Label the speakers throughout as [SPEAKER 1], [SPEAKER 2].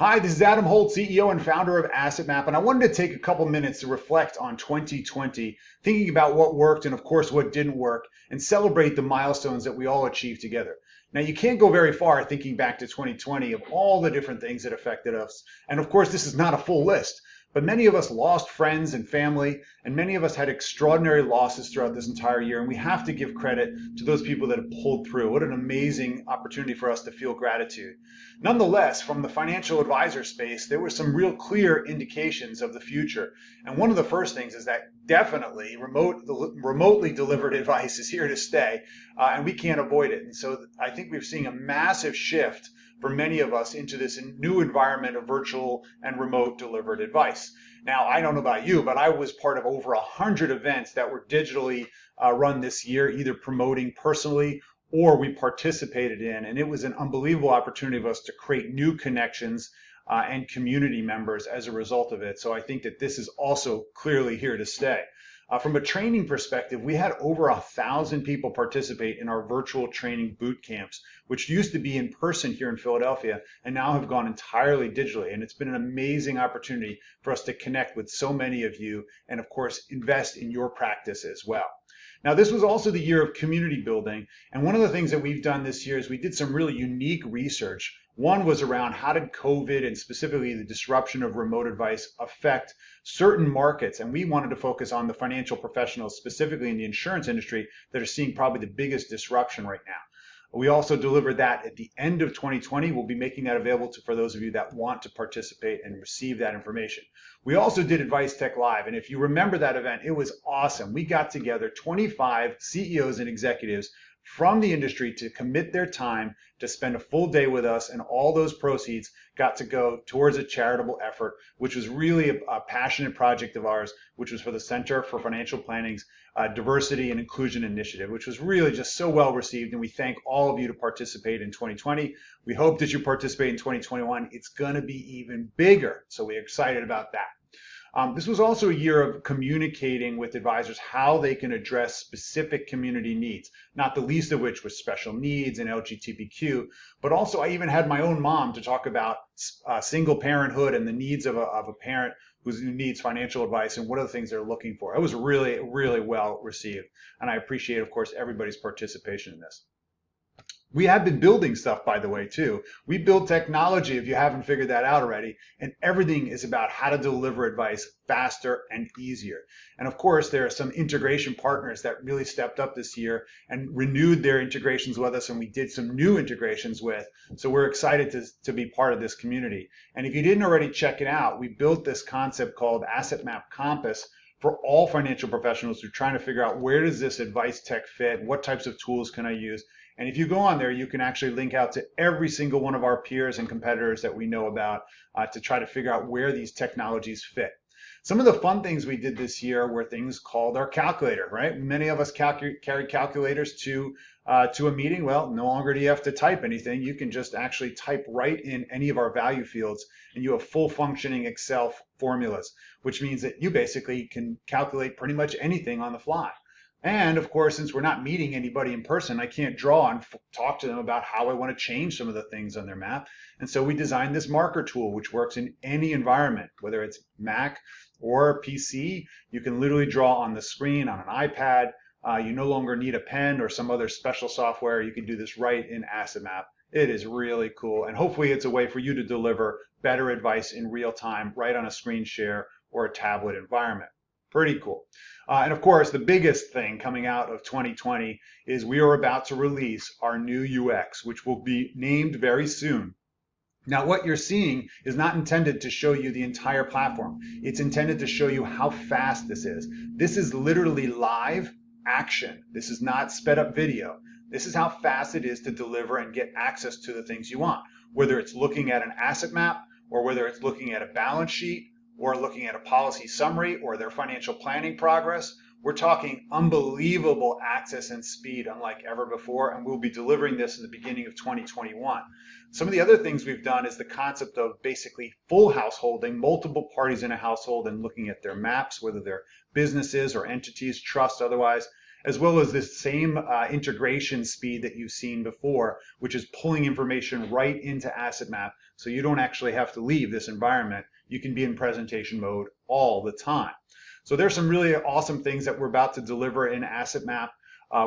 [SPEAKER 1] Hi, this is Adam Holt, CEO and founder of AssetMap, and I wanted to take a couple minutes to reflect on 2020, thinking about what worked and, of course, what didn't work, and celebrate the milestones that we all achieved together. Now, you can't go very far thinking back to 2020 of all the different things that affected us, and of course, this is not a full list. But many of us lost friends and family, and many of us had extraordinary losses throughout this entire year. And we have to give credit to those people that have pulled through. What an amazing opportunity for us to feel gratitude. Nonetheless, from the financial advisor space, there were some real clear indications of the future. And one of the first things is that definitely remotely delivered advice is here to stay, and we can't avoid it. And so I think we're seeing a massive shift for many of us into this new environment of virtual and remote delivered advice. Now, I don't know about you, but I was part of over 100 events that were digitally run this year, either promoting personally or we participated in. And it was an unbelievable opportunity for us to create new connections and community members as a result of it. So I think that this is also clearly here to stay. From a training perspective, we had over 1,000 people participate in our virtual training boot camps, which used to be in person here in Philadelphia and now have gone entirely digitally. And it's been an amazing opportunity for us to connect with so many of you and, of course, invest in your practice as well. Now, this was also the year of community building. And one of the things that we've done this year is we did some really unique research. One was around how did COVID and specifically the disruption of remote advice affect certain markets. And we wanted to focus on the financial professionals, specifically in the insurance industry, that are seeing probably the biggest disruption right now. We also delivered that at the end of 2020. We'll be making that available for those of you that want to participate and receive that information. We also did Advice Tech Live, and if you remember that event, it was awesome. We got together 25 CEOs and executives from the industry to commit their time to spend a full day with us, and all those proceeds got to go towards a charitable effort, which was really a passionate project of ours, which was for the Center for Financial Planning's Diversity and Inclusion Initiative, which was really just so well received. And we thank all of you to participate in 2020. We hope that you participate in 2021. It's going to be even bigger, so we're excited about that. This was also a year of communicating with advisors how they can address specific community needs, not the least of which was special needs and LGBTQ, but also I even had my own mom to talk about single parenthood and the needs of a parent who needs financial advice and what are the things they're looking for. It was really, really well received, and I appreciate, of course, everybody's participation in this. We have been building stuff, by the way, too. We build technology, if you haven't figured that out already, and everything is about how to deliver advice faster and easier. And of course, there are some integration partners that really stepped up this year and renewed their integrations with us, and we did some new integrations with. So we're excited to be part of this community. And if you didn't already check it out, we built this concept called AssetMap Compass for all financial professionals who are trying to figure out where does this advice tech fit, what types of tools can I use. And if you go on there, you can actually link out to every single one of our peers and competitors that we know about to try to figure out where these technologies fit. Some of the fun things we did this year were things called our calculator, right? Many of us carried calculators to a meeting. Well, no longer do you have to type anything. You can just actually type right in any of our value fields, and you have full functioning Excel formulas, which means that you basically can calculate pretty much anything on the fly. And of course, since we're not meeting anybody in person, I can't draw and talk to them about how I want to change some of the things on their map. And so we designed this marker tool, which works in any environment, whether it's Mac or PC. You can literally draw on the screen on an iPad. You no longer need a pen or some other special software. You can do this right in AssetMap. It is really cool. And hopefully it's a way for you to deliver better advice in real time, right on a screen share or a tablet environment. Pretty cool. And of course, the biggest thing coming out of 2020 is we are about to release our new UX, which will be named very soon. Now, what you're seeing is not intended to show you the entire platform. It's intended to show you how fast this is. This is literally live action. This is not sped up video. This is how fast it is to deliver and get access to the things you want, whether it's looking at an asset map or whether it's looking at a balance sheet or looking at a policy summary or their financial planning progress. We're talking unbelievable access and speed unlike ever before, and we'll be delivering this in the beginning of 2021. Some of the other things we've done is the concept of basically full householding, multiple parties in a household and looking at their maps, whether they're businesses or entities, trust, otherwise. as well as this same integration speed that you've seen before, which is pulling information right into Asset Map. So you don't actually have to leave this environment. You can be in presentation mode all the time. So there's some really awesome things that we're about to deliver in Asset Map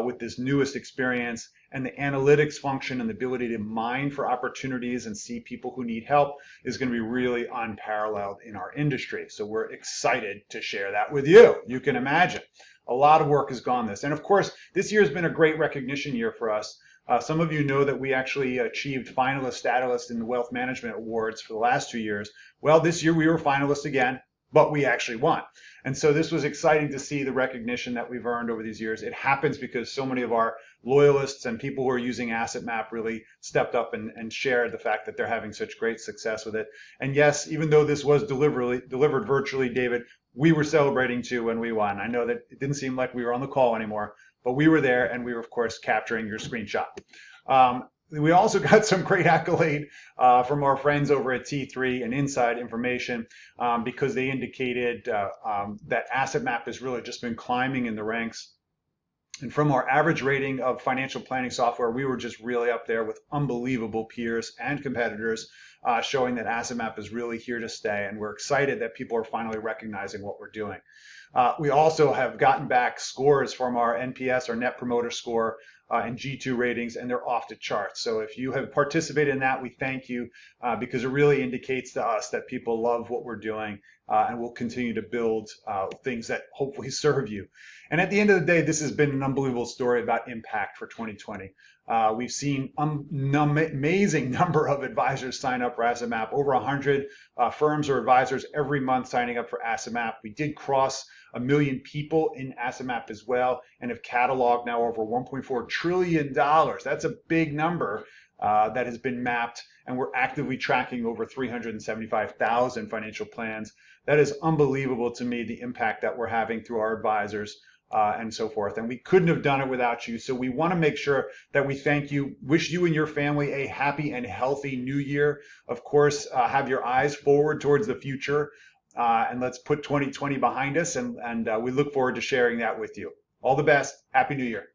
[SPEAKER 1] with this newest experience, and the analytics function and the ability to mine for opportunities and see people who need help is going to be really unparalleled in our industry. So we're excited to share that with you. You can imagine a lot of work has gone this. And of course, this year has been a great recognition year for us. Some of you know that we actually achieved finalist status in the Wealth Management Awards for the last 2 years. Well, this year we were finalists again, but we actually won. And so this was exciting to see the recognition that we've earned over these years. It happens because so many of our loyalists and people who are using Asset Map really stepped up and shared the fact that they're having such great success with it. And yes, even though this was delivered virtually, David, we were celebrating too when we won. I know that it didn't seem like we were on the call anymore, but we were there, and we were, of course, capturing your screenshot. We also got some great accolade from our friends over at T3 and Inside Information because they indicated that Asset Map has really just been climbing in the ranks. And from our average rating of financial planning software, we were just really up there with unbelievable peers and competitors, showing that Asset Map is really here to stay. And we're excited that people are finally recognizing what we're doing. We also have gotten back scores from our NPS, our Net Promoter Score, and G2 ratings, and they're off the charts. So if you have participated in that, we thank you because it really indicates to us that people love what we're doing and will continue to build things that hopefully serve you. And at the end of the day, this has been an unbelievable story about impact for 2020. We've seen an amazing number of advisors sign up for Asset Map, over 100 firms or advisors every month signing up for Asset Map. We did cross 1 million people in Asset Map as well, and have cataloged now over $1.4 trillion. That's a big number that has been mapped, and we're actively tracking over 375,000 financial plans. That is unbelievable to me, the impact that we're having through our advisors and so forth. And we couldn't have done it without you. So we want to make sure that we thank you, wish you and your family a happy and healthy new year. Of course, have your eyes forward towards the future. And let's put 2020 behind us, and we look forward to sharing that with you. All the best. Happy New Year.